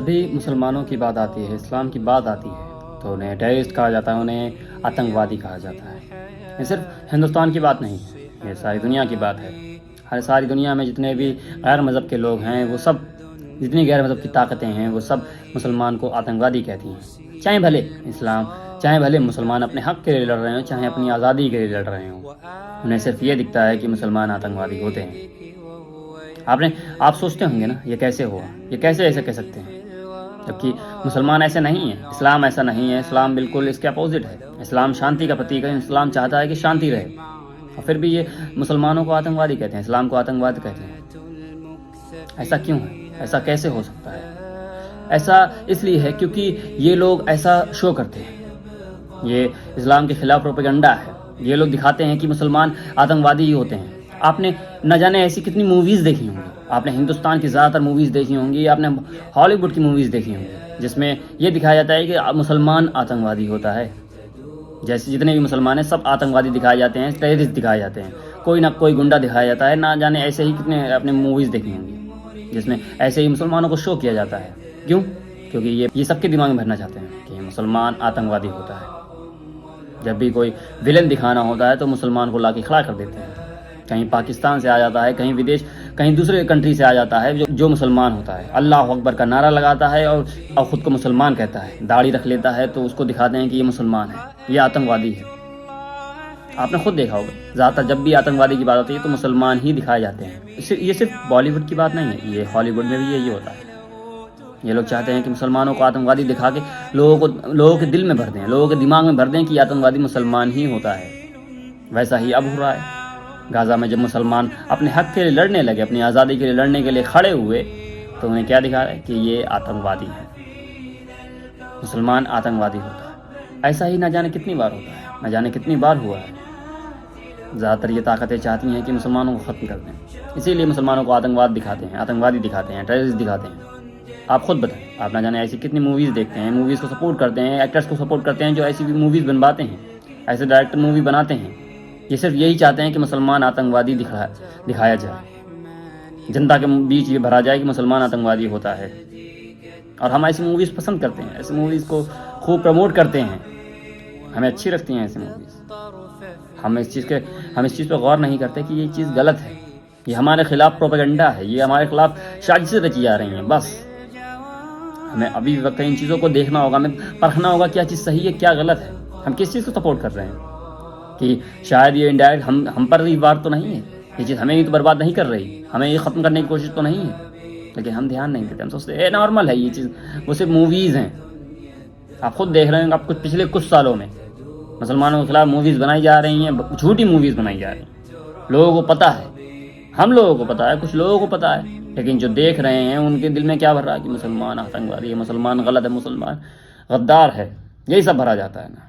ابھی مسلمانوں کی بات آتی ہے، اسلام کی بات آتی ہے تو انہیں ٹیررسٹ کہا جاتا ہے، انہیں آتنکوادی کہا جاتا ہے۔ یہ صرف ہندوستان کی بات نہیں ہے، یہ ساری دنیا کی بات ہے۔ ساری دنیا میں جتنے بھی غیر مذہب کے لوگ ہیں وہ سب، جتنی غیر مذہب کی طاقتیں ہیں وہ سب مسلمان کو آتنکوادی کہتی ہیں، چاہے بھلے مسلمان اپنے حق کے لیے لڑ رہے ہوں، چاہے اپنی آزادی کے لیے لڑ رہے ہوں، انہیں صرف یہ دکھتا ہے کہ مسلمان آتنکوادی ہوتے ہیں۔ آپ سوچتے ہوں گے نا یہ کیسے ہوا، یہ کیسے ایسے کہہ سکتے ہیں، جبکہ مسلمان ایسے نہیں ہیں، اسلام ایسا نہیں ہے، اسلام بالکل اس کے اپوزٹ ہے۔ اسلام شانتی کا پرتیک ہے، اسلام چاہتا ہے کہ شانتی رہے، اور پھر بھی یہ مسلمانوں کو آتنکوادی کہتے ہیں، اسلام کو آتنکواد کہتے ہیں۔ ایسا کیوں ہے؟ ایسا کیسے ہو سکتا ہے؟ ایسا اس لیے ہے کیونکہ یہ لوگ ایسا شو کرتے ہیں، یہ اسلام کے خلاف پروپیگنڈا ہے۔ یہ لوگ دکھاتے ہیں کہ مسلمان آتنکوادی ہی ہوتے ہیں۔ آپ نے نہ جانے ایسی کتنی موویز دیکھی ہوں گی، آپ نے ہندوستان کی زیادہ تر موویز دیکھی ہوں گی، آپ نے ہالی ووڈ کی موویز دیکھی ہوں گی، جس میں یہ دکھایا جاتا ہے کہ مسلمان آتنکوادی ہوتا ہے۔ جیسے جتنے بھی مسلمان ہیں سب آتنکوادی دکھائے جاتے ہیں، ٹیررسٹ دکھائے جاتے ہیں، کوئی نہ کوئی گنڈا دکھایا جاتا ہے۔ نہ جانے ایسے ہی کتنے اپنے موویز دیکھی ہوں گی جس میں ایسے ہی مسلمانوں کو شو کیا جاتا ہے۔ کیوں؟ کیونکہ یہ سب کے دماغ میں بھرنا چاہتے ہیں کہ یہ مسلمان آتنکوادی ہوتا ہے۔ جب بھی کوئی ولن دکھانا ہوتا ہے تو مسلمان کو لا کے کھڑا کر دیتے ہیں، کہیں پاکستان سے آ جاتا ہے، کہیں دوسرے کنٹری سے آ جاتا ہے جو مسلمان ہوتا ہے، اللہ اکبر کا نعرہ لگاتا ہے اور خود کو مسلمان کہتا ہے، داڑھی رکھ لیتا ہے تو اس کو دکھاتے ہیں کہ یہ مسلمان ہے، یہ آتنکوادی ہے۔ آپ نے خود دیکھا ہوگا زیادہ تر جب بھی آتنکوادی کی بات ہوتی ہے تو مسلمان ہی دکھائے جاتے ہیں۔ یہ صرف بالی ووڈ کی بات نہیں ہے، یہ ہالی ووڈ میں بھی یہی ہوتا ہے۔ یہ لوگ چاہتے ہیں کہ مسلمانوں کو آتنکوادی دکھا کے لوگوں کے دل میں بھر دیں، لوگوں کے دماغ میں بھر دیں کہ آتنکوادی مسلمان ہی ہوتا ہے۔ ویسا ہی اب ہو رہا ہے۔ غازہ میں جب مسلمان اپنے حق کے لیے لڑنے لگے، اپنی آزادی کے لیے لڑنے کے لیے کھڑے ہوئے تو انہیں کیا دکھا رہا ہے کہ یہ آتنکوادی ہے، مسلمان آتنکوادی ہوتا ہے۔ ایسا ہی نہ جانے کتنی بار ہوتا ہے، نہ جانے کتنی بار ہوا ہے۔ زیادہ تر یہ طاقتیں چاہتی ہیں کہ مسلمانوں کو ختم کر دیں، اسی لیے مسلمانوں کو آتنکواد دکھاتے ہیں، آتنکوادی دکھاتے ہیں، ٹیررسٹ دکھاتے ہیں۔ آپ خود بتائیں، آپ نہ جانے ایسی کتنی موویز دیکھتے ہیں، موویز کو سپورٹ کرتے ہیں، ایکٹرز کو سپورٹ کرتے ہیں جو ایسی بھی موویز بنواتے ہیں، ایسے ڈائریکٹر مووی بناتے ہیں۔ یہ صرف یہی چاہتے ہیں کہ مسلمان آتنکوادی دکھایا جائے، جنتا کے بیچ یہ بھرا جائے کہ مسلمان آتنکوادی ہوتا ہے۔ اور ہم ایسی موویز پسند کرتے ہیں، ایسی موویز کو خوب پروموٹ کرتے ہیں، ہمیں اچھی لگتی ہیں ایسی موویز۔ ہم اس چیز پہ غور نہیں کرتے کہ یہ چیز غلط ہے، یہ ہمارے خلاف پروپیگنڈا ہے، یہ ہمارے خلاف سازشیں رچی جا رہی ہیں۔ بس ہمیں ابھی وقت ان چیزوں کو دیکھنا ہوگا، ہمیں پرکھنا ہوگا کیا چیز صحیح ہے کیا غلط ہے، ہم کس چیز کو سپورٹ کر رہے ہیں، کہ شاید یہ انڈائریکٹ ہم پر ہی وار تو نہیں ہے، یہ چیز ہمیں ہی تو برباد نہیں کر رہی، ہمیں یہ ختم کرنے کی کوشش تو نہیں ہے، لیکن ہم دھیان نہیں دیتے، ہم سوچتے ہیں نارمل ہے یہ چیز، وہ صرف موویز ہیں۔ آپ خود دیکھ رہے ہیں، آپ پچھلے کچھ سالوں میں مسلمانوں کے خلاف موویز بنائی جا رہی ہیں، جھوٹی موویز بنائی جا رہی ہیں، لوگوں کو پتہ ہے، ہم لوگوں کو پتہ ہے، کچھ لوگوں کو پتہ ہے، لیکن جو دیکھ رہے ہیں ان کے دل میں کیا بھر رہا ہے کہ مسلمان آتنکوادی ہے، مسلمان غلط ہے، مسلمان غدار ہے، یہی سب بھرا جاتا ہے نا۔